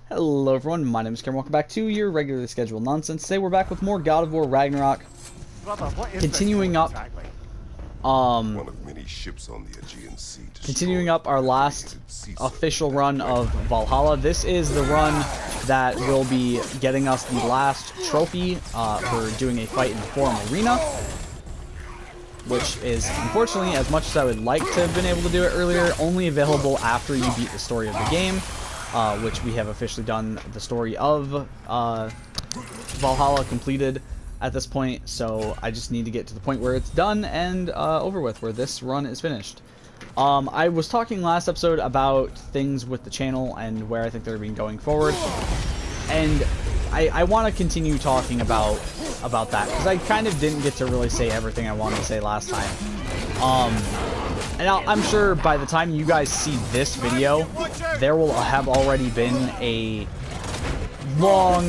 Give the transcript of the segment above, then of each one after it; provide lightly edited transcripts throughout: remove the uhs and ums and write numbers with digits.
Hello everyone, my name is Cameron. Welcome back to your regularly scheduled nonsense. Today we're back with more God of War Ragnarok. Continuing up one of many ships on the Aegean Sea. Continuing up our last official run of Valhalla. This is the run that will be getting us the last trophy for doing a fight in the Forum Arena, which is, unfortunately, as much as I would like to have been able to do it earlier, only available after you beat the story of the game, which we have officially done the story of Valhalla completed at this point. So I just need to get to the point where it's done and over with, where this run is finished. I was talking last episode about things with the channel and where I think they're being going forward, and I want to continue talking about that, because I kind of didn't get to really say everything I wanted to say last time. And I'm sure by the time you guys see this video, there will have already been a long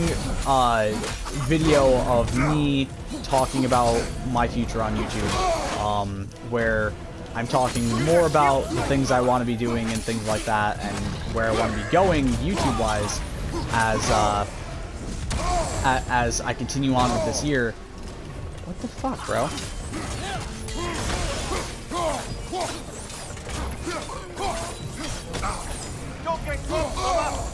video of me talking about my future on YouTube, where I'm talking more about the things I want to be doing and things like that, and where I want to be going YouTube-wise as I continue on with this year. What the fuck, bro? Don't get close.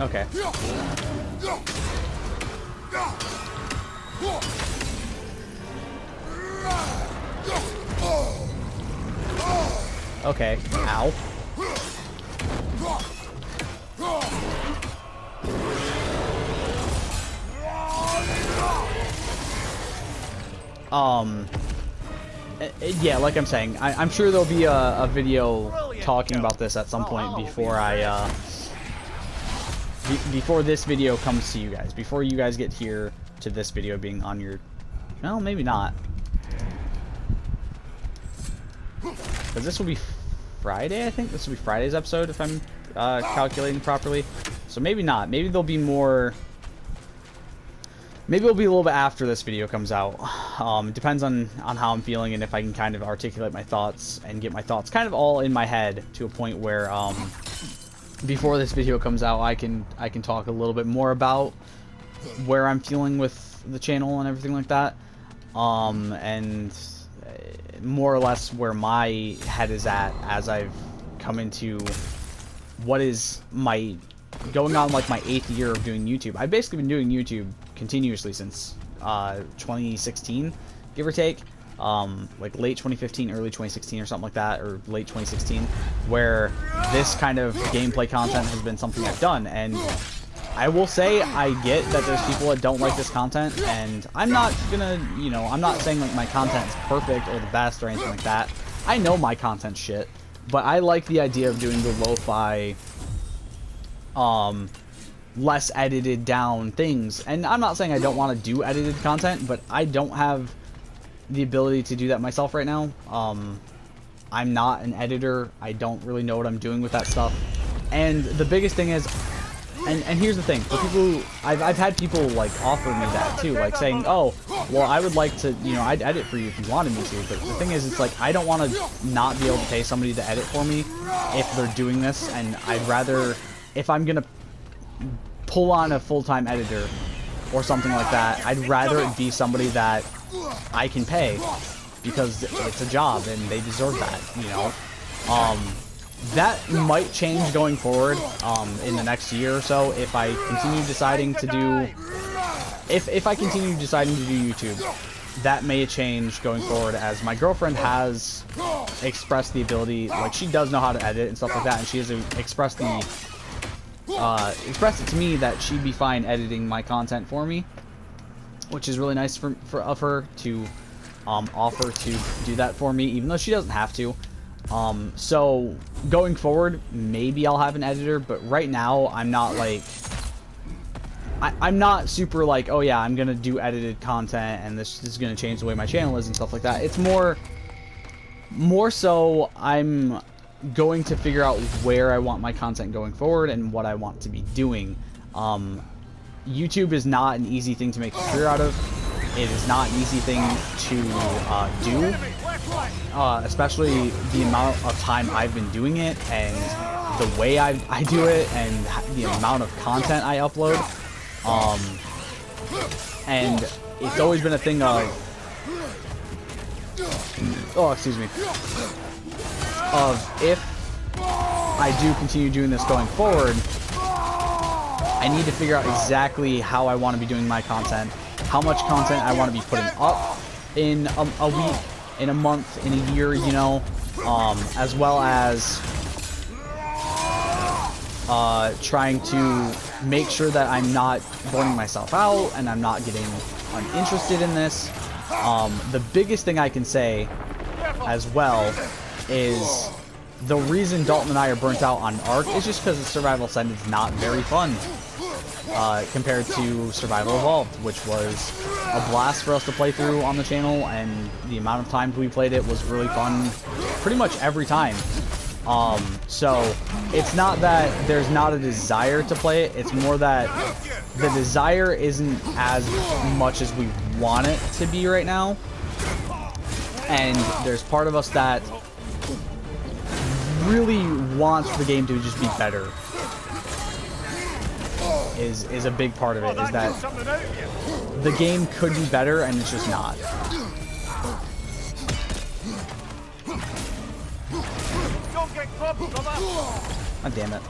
Okay. Okay. Ow. Yeah, like I'm saying, I'm sure there'll be a video talking about this at some point before before this video comes to you guys, before you guys get here to this video being on your, well, maybe not, because this will be Friday. I think this will be Friday's episode, if I'm calculating properly. So maybe not. Maybe there'll be more. Maybe it'll be a little bit after this video comes out. Depends on how I'm feeling and if I can kind of articulate my thoughts and get my thoughts kind of all in my head to a point where before this video comes out, I can talk a little bit more about where I'm feeling with the channel and everything like that, and more or less where my head is at as I've come into what is my going on like my 8th year of doing YouTube. I've basically been doing YouTube continuously since 2016, give or take, like late 2015, early 2016 or something like that, or late 2016, where this kind of gameplay content has been something I've done. And I will say, I get that there's people that don't like this content, and I'm not gonna, you know, I'm not saying like my content is perfect or the best or anything like that. I know my content's shit, but I like the idea of doing the lo-fi, less edited down things. And I'm not saying I don't want to do edited content, but I don't have the ability to do that myself right now. I'm not an editor. I don't really know what I'm doing with that stuff. And the biggest thing is, and here's the thing, for people who, I've had people like offer me that too, like saying, oh, well, I would like to, you know, I'd edit for you if you wanted me to. But the thing is, it's like, I don't want to not be able to pay somebody to edit for me if they're doing this. And I'd rather, if I'm gonna pull on a full-time editor or something like that, I'd rather it be somebody that I can pay, because it's a job and they deserve that, you know. That might change going forward in the next year or so if I continue deciding to do if I continue deciding to do YouTube. That may change going forward, as my girlfriend has expressed the ability, like, she does know how to edit and stuff like that, and she has expressed it to me that she'd be fine editing my content for me, which is really nice of her to offer to do that for me, even though she doesn't have to. So going forward, maybe I'll have an editor, but right now I'm not like, I'm not super like, oh yeah, I'm gonna do edited content and this is gonna change the way my channel is and stuff like that. It's more so I'm going to figure out where I want my content going forward and what I want to be doing. YouTube is not an easy thing to make a career out of. It is not an easy thing to do. especially the amount of time I've been doing it and the way I do it and the amount of content I upload. And it's always been a thing of, excuse me, of if I do continue doing this going forward, I need to figure out exactly how I want to be doing my content, how much content I want to be putting up in a week, in a month, in a year, you know, as well as trying to make sure that I'm not burning myself out and I'm not getting uninterested in this. The biggest thing I can say as well is the reason Dalton and I are burnt out on Ark is just because the Survival Ascended is not very fun compared to Survival Evolved, which was a blast for us to play through on the channel, and the amount of times we played it was really fun pretty much every time. So it's not that there's not a desire to play it, it's more that the desire isn't as much as we want it to be right now. And there's part of us that really wants the game to just be better. Is a big part of it, is that the game could be better and it's just not. Don't get caught, brother. Oh, damn it.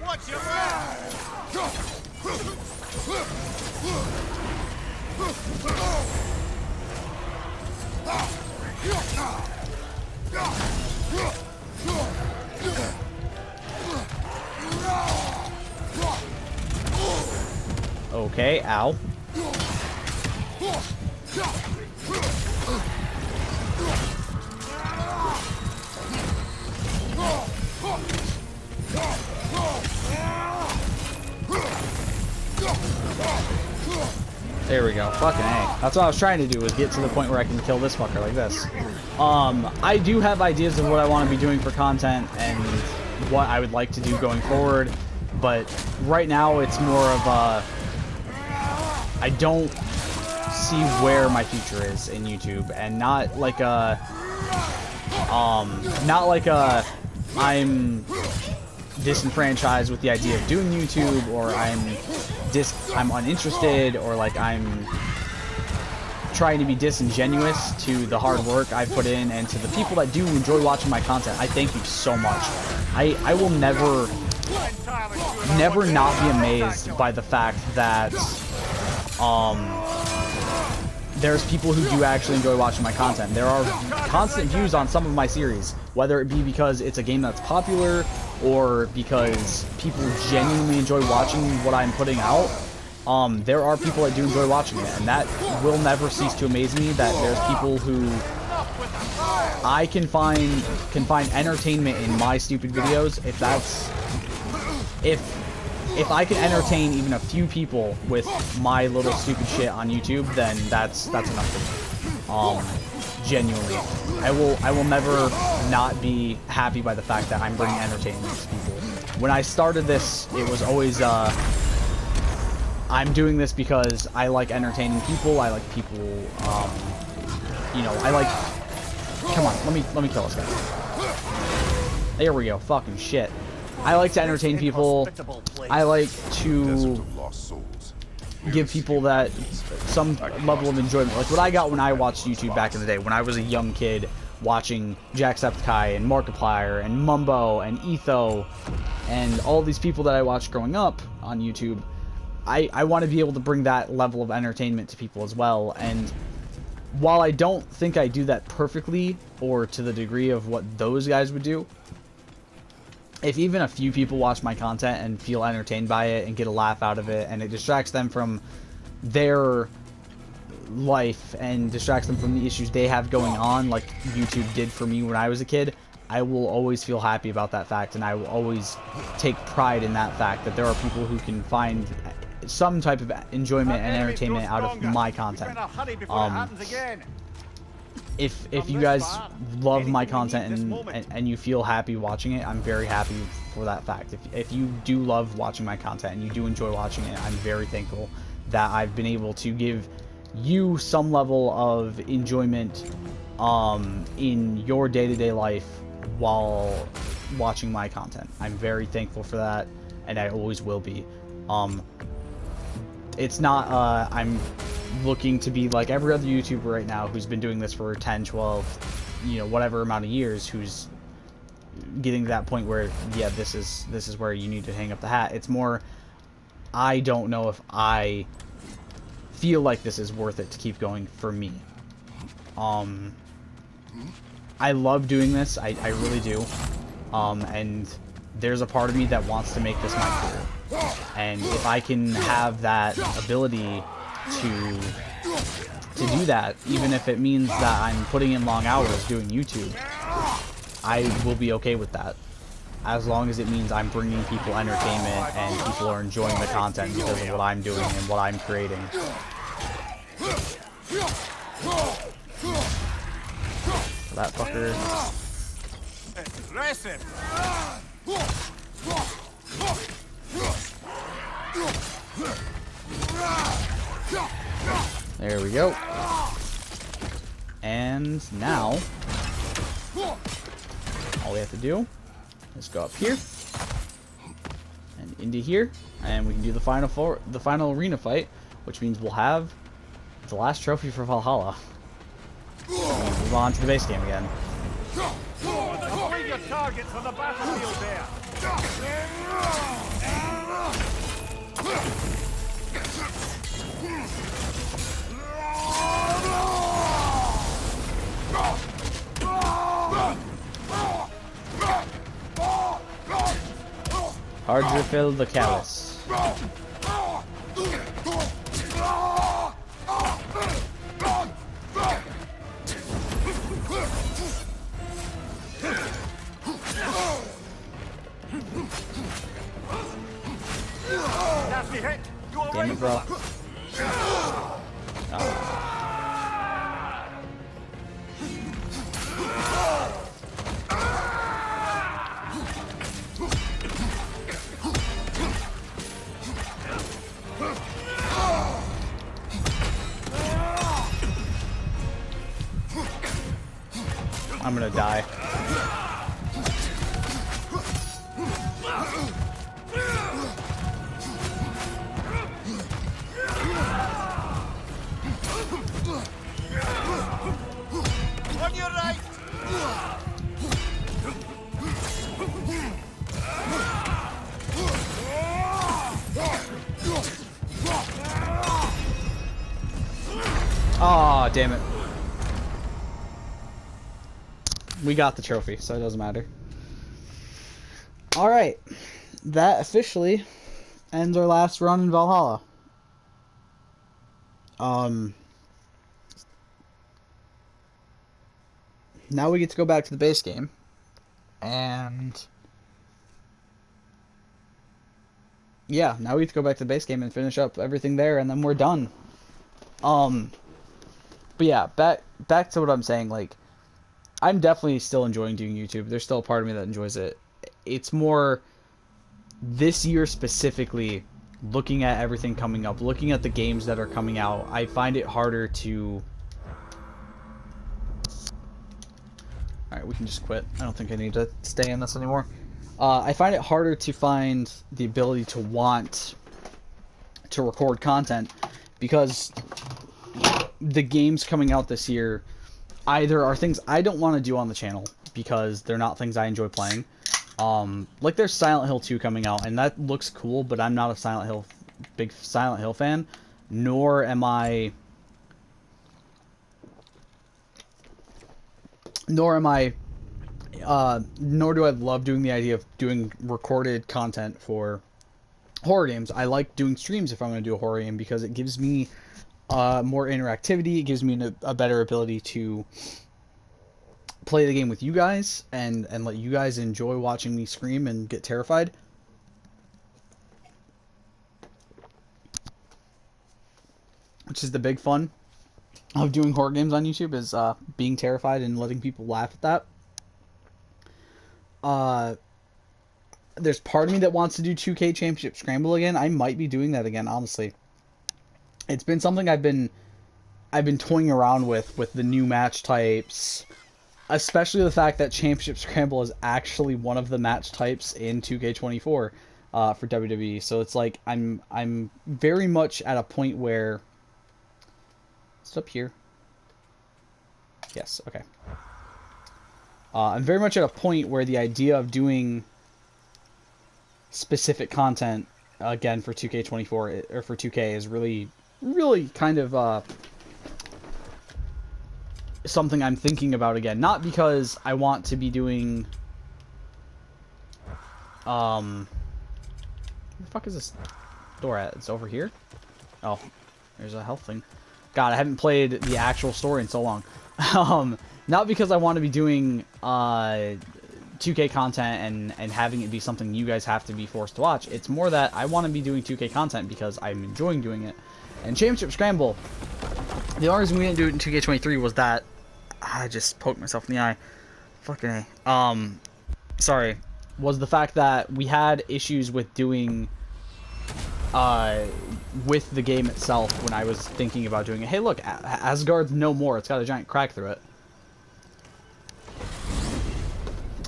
Watch your back. Okay, ow. There we go. Fucking A. That's what I was trying to do, was get to the point where I can kill this fucker like this. I do have ideas of what I want to be doing for content and what I would like to do going forward, but right now it's more of a, I don't see where my future is in YouTube, and not like a, I'm disenfranchised with the idea of doing YouTube, or I'm uninterested, or like I'm trying to be disingenuous to the hard work I've put in and to the people that do enjoy watching my content. I thank you so much. I will never not be amazed by the fact that there's people who do actually enjoy watching my content. There are constant views on some of my series, whether it be because it's a game that's popular or because people genuinely enjoy watching what I'm putting out. There are people that do enjoy watching it, and that will never cease to amaze me, that there's people who I can find entertainment in my stupid videos. If I can entertain even a few people with my little stupid shit on YouTube, then that's enough for me. Genuinely, I will never not be happy by the fact that I'm bringing entertainment to people. When I started this, it was always I'm doing this because I like entertaining people. I like people, you know, I like. Come on, let me kill this guy. There we go. Fucking shit. I like to entertain people. I like to give people that some level of enjoyment. Like what I got when I watched YouTube back in the day, when I was a young kid watching Jacksepticeye and Markiplier and Mumbo and Etho and all these people that I watched growing up on YouTube. I want to be able to bring that level of entertainment to people as well. And while I don't think I do that perfectly or to the degree of what those guys would do, if even a few people watch my content and feel entertained by it and get a laugh out of it, and it distracts them from their life and distracts them from the issues they have going on, like YouTube did for me when I was a kid, I will always feel happy about that fact, and I will always take pride in that fact that there are people who can find some type of enjoyment and entertainment out of my content. if you guys love my content and you feel happy watching it, I'm very happy for that fact. If you do love watching my content and you do enjoy watching it, I'm very thankful that I've been able to give you some level of enjoyment in your day-to-day life while watching my content. I'm very thankful for that, and I always will be. It's not I'm looking to be like every other YouTuber right now who's been doing this for 10, 12, you know, whatever amount of years, who's getting to that point where, yeah, this is where you need to hang up the hat. It's more, I don't know if I feel like this is worth it to keep going for me. I love doing this, I really do. And there's a part of me that wants to make this my career. And if I can have that ability to do that, even if it means that I'm putting in long hours doing YouTube, I will be okay with that. As long as it means I'm bringing people entertainment and people are enjoying the content because of what I'm doing and what I'm creating. That fucker. Aggressive. There we go. And now, all we have to do is go up here and into here, and we can do the final arena fight, which means we'll have the last trophy for Valhalla. And move on to the base game again. Avoid your targets on the battlefield there. Hardrifil the Callous. Nasty hit. You all Damn right, it, bro. I'm gonna die. On your right. Aw, damn it. We got the trophy, so it doesn't matter. Alright. That officially ends our last run in Valhalla. Now we get to go back to the base game. And yeah, now we get to go back to the base game and finish up everything there, and then we're done. But yeah, back to what I'm saying, like, I'm definitely still enjoying doing YouTube. There's still a part of me that enjoys it. It's more this year specifically, looking at everything coming up, looking at the games that are coming out, I find it harder to... Alright, we can just quit. I don't think I need to stay in this anymore. I find it harder to find the ability to want to record content because the games coming out this year either are things I don't want to do on the channel because they're not things I enjoy playing. Like there's Silent Hill 2 coming out, and that looks cool, but I'm not a big Silent Hill fan, nor do I love doing the idea of doing recorded content for horror games. I like doing streams if I'm going to do a horror game because it gives me more interactivity. It gives me a better ability to play the game with you guys and let you guys enjoy watching me scream and get terrified. Which is the big fun. of doing horror games on YouTube is being terrified and letting people laugh at that. There's part of me that wants to do 2K Championship Scramble again. I might be doing that again, honestly. It's been something I've been toying around with the new match types, especially the fact that Championship Scramble is actually one of the match types in 2K24 for WWE. So it's like I'm very much at a point where it's up here. Yes, okay. I'm very much at a point where the idea of doing specific content again for 2K24 or for 2K is really kind of something I'm thinking about again. Not because I want to be doing where the fuck is this door at? It's over here? Oh, there's a health thing. God, I haven't played the actual story in so long. Not because I want to be doing 2K content and having it be something you guys have to be forced to watch. It's more that I want to be doing 2K content because I'm enjoying doing it. And Championship Scramble, the only reason we didn't do it in 2K23 was that I just poked myself in the eye. Fucking A. Sorry. Was the fact that we had issues with doing with the game itself when I was thinking about doing it. Hey, look, Asgard's no more. It's got a giant crack through it.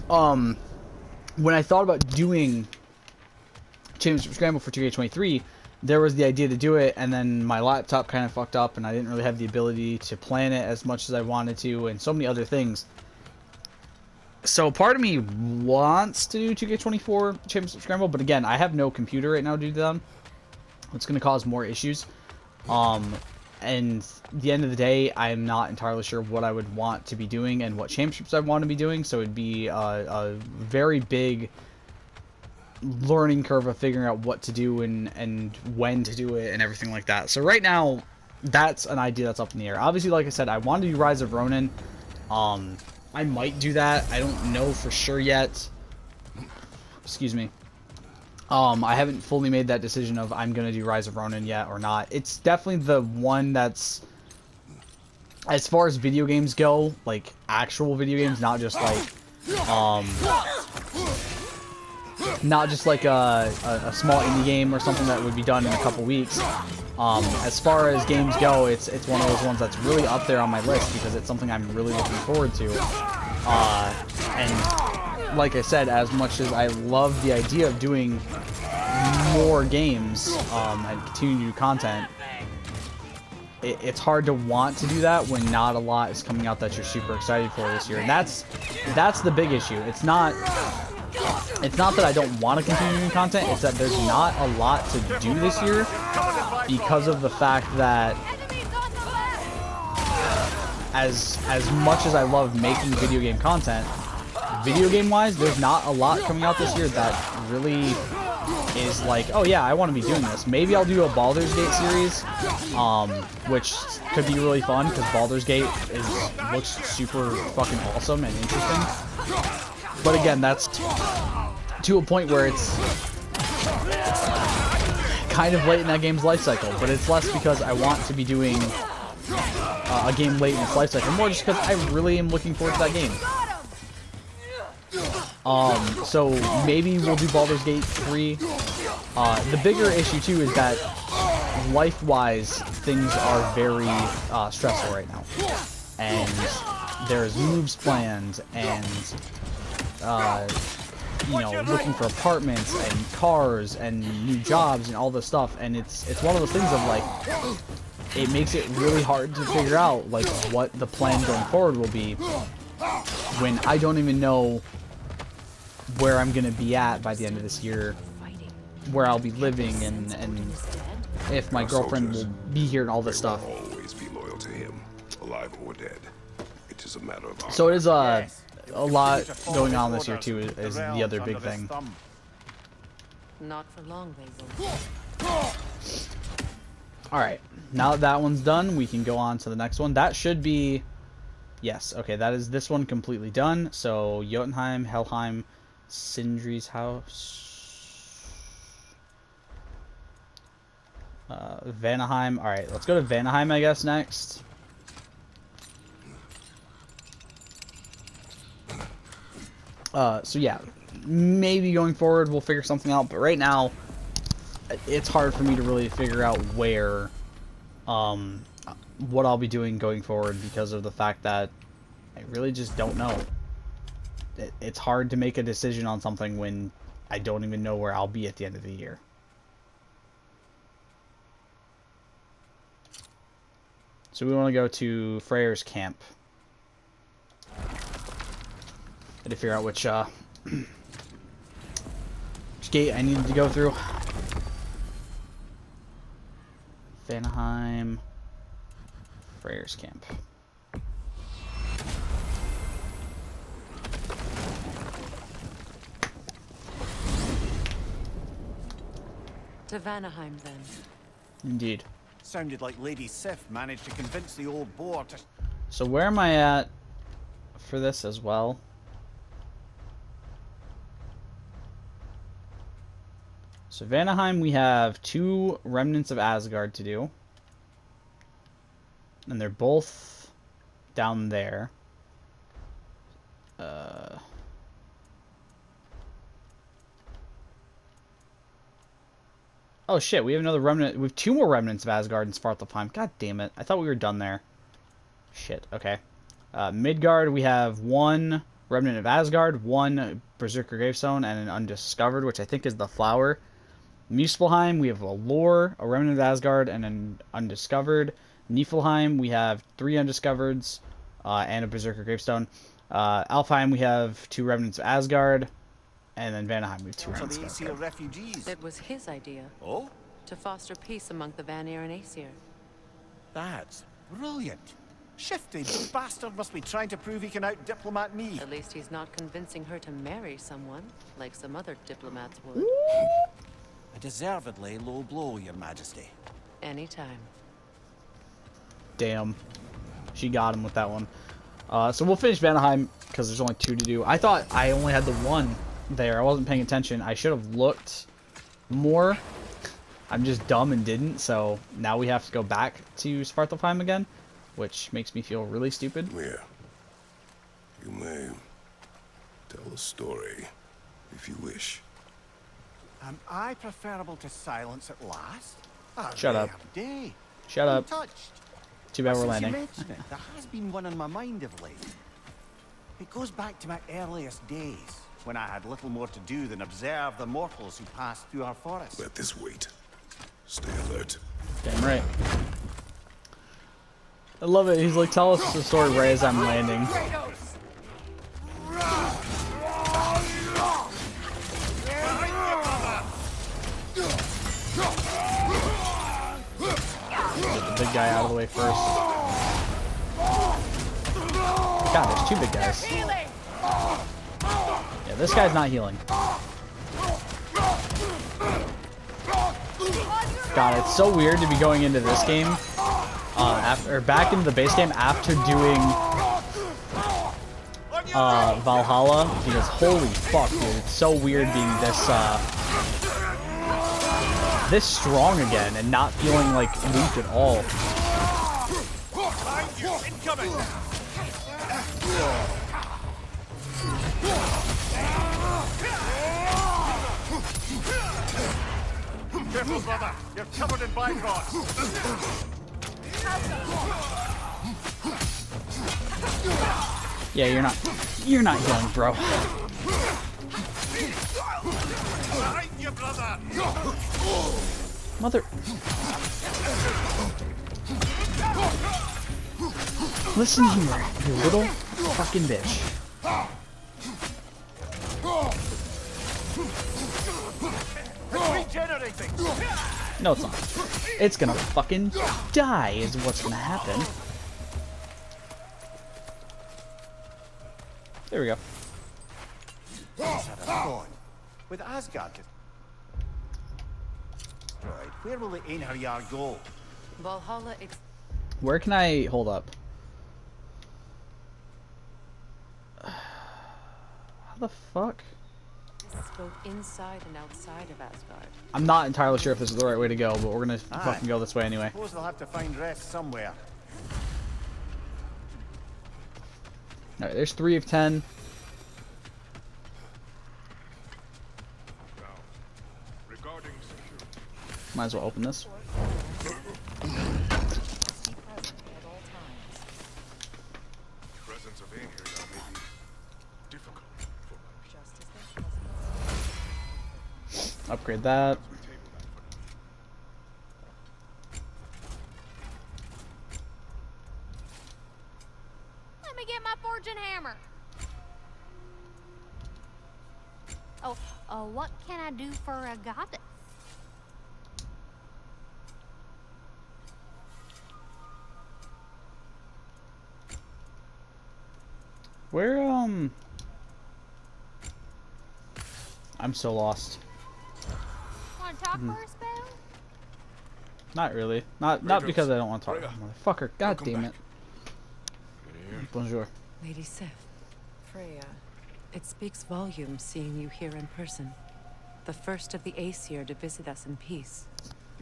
When I thought about doing Championship Scramble for 2K23, there was the idea to do it, and then my laptop kind of fucked up, and I didn't really have the ability to plan it as much as I wanted to, and so many other things. So part of me wants to do 2K24 Championship Scramble, but again, I have no computer right now to do that. It's going to cause more issues. And at the end of the day, I'm not entirely sure what I would want to be doing and what championships I want to be doing, so it'd be a very big learning curve of figuring out what to do and when to do it and everything like that. So right now, that's an idea that's up in the air. Obviously, like I said, I want to do Rise of Ronin. I might do that. I don't know for sure yet. Excuse me. I haven't fully made that decision of I'm going to do Rise of Ronin yet or not. It's definitely the one that's, as far as video games go, like actual video games, not just like, a small indie game or something that would be done in a couple weeks. As far as games go, it's one of those ones that's really up there on my list because it's something I'm really looking forward to. And like I said, as much as I love the idea of doing more games and continue to do content, it's hard to want to do that when not a lot is coming out that you're super excited for this year. And that's the big issue. It's not that I don't want to continue doing content, it's that there's not a lot to do this year because of the fact that as much as I love making video game content, video game wise, there's not a lot coming out this year that really is like, oh yeah, I want to be doing this. Maybe I'll do a Baldur's Gate series, which could be really fun because Baldur's Gate looks super fucking awesome and interesting. But again, that's to a point where it's kind of late in that game's life cycle, but it's less because I want to be doing a game late in its life cycle, more just because I really am looking forward to that game. So maybe we'll do Baldur's Gate 3. The bigger issue too is that life-wise, things are very stressful right now, and there's moves planned, and you know, looking for apartments and cars and new jobs and all this stuff, and it's one of those things of like, it makes it really hard to figure out like what the plan going forward will be when I don't even know where I'm gonna be at by the end of this year, where I'll be living, and if my girlfriend will be here and all this stuff. Always be loyal to him, alive or dead. It is a matter of So it is a lot going on this year too, is the other big thing. Not for long, they won't. Alright, now that one's done, we can go on to the next one. That should be... Yes, okay, that is this one completely done. So, Jotunheim, Helheim, Sindri's house... Vanaheim. Alright, let's go to Vanaheim, I guess, next. So yeah, maybe going forward we'll figure something out, but right now it's hard for me to really figure out where, what I'll be doing going forward because of the fact that I really just don't know. It's hard to make a decision on something when I don't even know where I'll be at the end of the year. So we want to go to Freyr's camp. Had to figure out which gate I needed to go through. Vanaheim, Freyr's camp. To Vanaheim, then. Indeed. Sounded like Lady Sif managed to convince the old boar to... So where am I at for this as well? So Vanaheim, we have 2 remnants of Asgard to do. And they're both down there. Oh shit, we have another remnant. We have 2 more remnants of Asgard in Svartalfheim. God damn it. I thought we were done there. Shit, okay. Midgard, we have 1 remnant of Asgard, 1 Berserker Gravestone, and an Undiscovered, which I think is the flower. Muspelheim, we have a Lore, a remnant of Asgard, and an Undiscovered. Niflheim, we have 3 Undiscovereds, and a Berserker Gravestone. Alfheim, we have 2 remnants of Asgard. And then Vanaheim, we have 2 remnants of the Aesir Asgard. refugees. It was his idea. Oh? To foster peace among the Vanir and Aesir. That's brilliant. Shifty bastard must be trying to prove he can out-diplomat me. At least he's not convincing her to marry someone, like some other diplomats would. A deservedly low blow, Your Majesty. Anytime. Damn. She got him with that one. So we'll finish Vanaheim, because there's only 2 to do. I thought I only had the 1 there. I wasn't paying attention. I should have looked more. I'm just dumb and didn't, so now we have to go back to Svartalfheim again, which makes me feel really stupid. Here. You may tell a story, if you wish. Am I preferable to silence at last? Shut up. Day. Shut up. Untouched. Too bad we're Since you landing. mention it, there has been one on my mind of late. It goes back to my earliest days, when I had little more to do than observe the mortals who passed through our forest. Let this wait. Stay alert. Damn right. I love it. He's like, tell us the story right as I'm landing. Get the big guy out of the way first. God, there's 2 big guys. Yeah, this guy's not healing. God, it's so weird to be going into this game, or back into the base game after doing Valhalla, because holy fuck, dude, it's so weird being this strong again and not feeling like weak at all. Incoming! Careful, brother. You're covered in bygones. Yeah, you're not healing, bro. Behind you, brother. Mother. Listen here, you little fucking bitch. Regenerating. No, it's not. It's gonna fucking die is what's gonna happen. There we go. With Asgard destroyed, where will the Einherjar go? Valhalla Where can I hold up? How the fuck? exists both inside and outside of Asgard. I'm not entirely sure if this is the right way to go, but we're gonna fucking go this way anyway. Suppose they'll have to find rest somewhere. Alright, there's 3 of 10. Might as well open this. Presence of Ain here now may be difficult for Upgrade that. Let me get my fortune hammer. Oh, what can I do for a goddess? Where, I'm so lost. Want to talk for a spell? Not really. Not because I don't want to talk. Motherfucker. God damn it. Bonjour. Lady Sif. Freya. It speaks volumes seeing you here in person. The first of the Aesir to visit us in peace.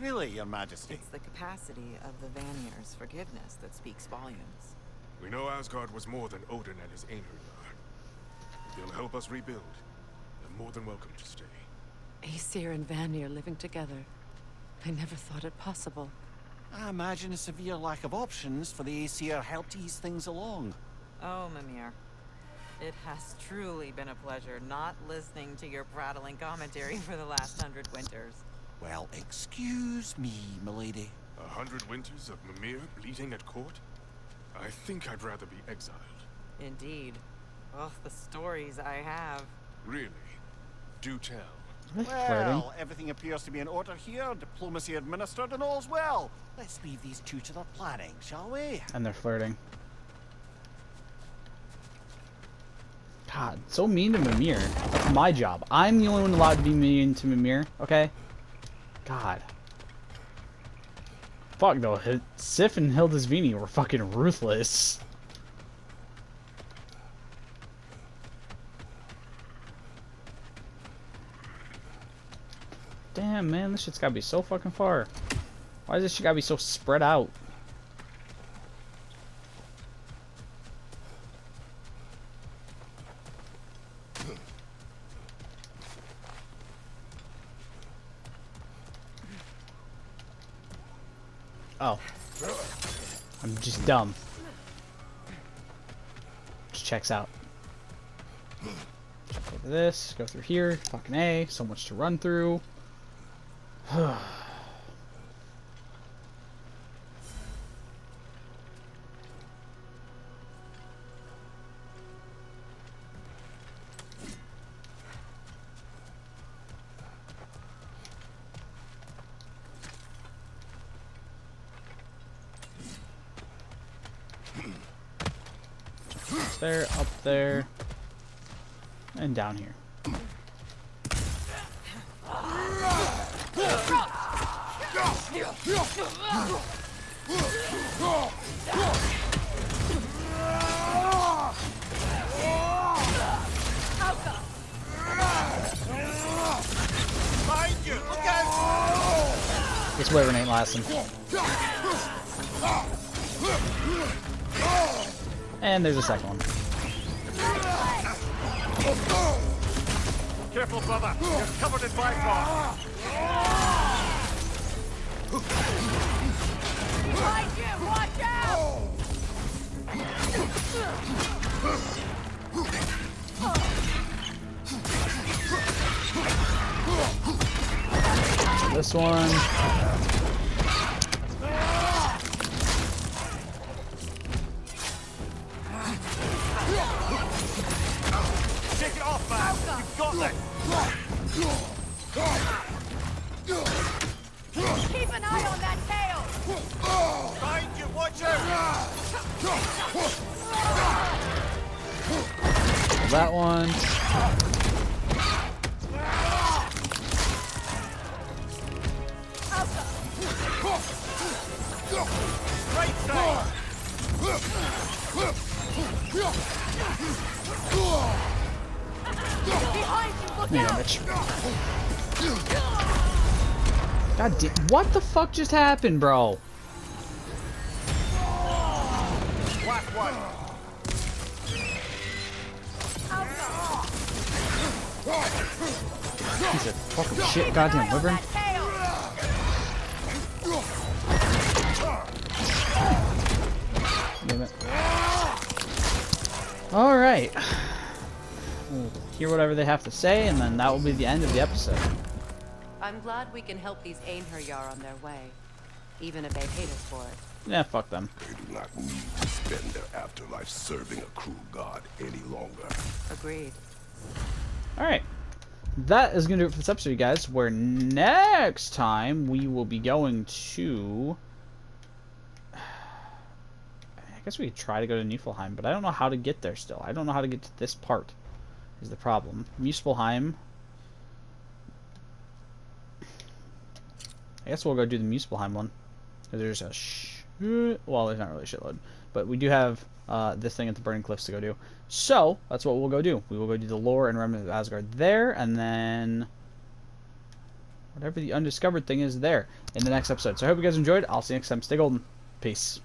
Really, Your Majesty? It's the capacity of the Vanir's forgiveness that speaks volumes. We know Asgard was more than Odin and his Einherjar. They'll help us rebuild. They're more than welcome to stay. Aesir and Vanir living together. I never thought it possible. I imagine a severe lack of options for the Aesir helped ease things along. Oh, Mimir. It has truly been a pleasure not listening to your prattling commentary for the last 100 winters. Well, excuse me, milady. 100 winters of Mimir bleeding at court? I think I'd rather be exiled. Indeed. Oh, the stories I have. Really? Do tell. Well, everything appears to be in order here, diplomacy administered, and all's well. Let's leave these two to their planning, shall we? And they're flirting. God, so mean to Mimir. That's my job. I'm the only one allowed to be mean to Mimir, okay? God. Fuck though, Sif and Hildisvini were fucking ruthless. Damn, man, this shit's gotta be so fucking far. Why does this shit gotta be so spread out? Oh. I'm just dumb. Just checks out. Check over this, go through here, fucking A, so much to run through. There, up there, and down here. Behind you! Look out! This wyvern ain't lasting. And there's a second one. Careful, brother. You're covered in black. Behind you! Watch out! This one. Take it off, man. You've got this. Keep an eye on that tail! Behind you, watch out! That one. Right side! Behind you! Look Yeah, out! bitch. God damn. What the fuck just happened, bro? Last one! Piece of fucking shit, goddamn wyvern. That tail! Damn it. Alright. We'll hear whatever they have to say, and then that will be the end of the episode. I'm glad we can help these Einherjar on their way, even if they hate us for it. Yeah, fuck them. They do not need to spend their afterlife serving a cruel god any longer. Agreed. Alright. That is going to do it for this episode, you guys, where next time we will be going to... I guess we could try to go to Niflheim, but I don't know how to get there still. I don't know how to get to this part, is the problem. Muspelheim. I guess we'll go do the Muspelheim one. There's a well, there's not really a shitload. But we do have this thing at the Burning Cliffs to go do. So, that's what we'll go do. We will go do the lore and Remnant of Asgard there, and then... whatever the undiscovered thing is there in the next episode. So I hope you guys enjoyed. I'll see you next time. Stay golden. Peace.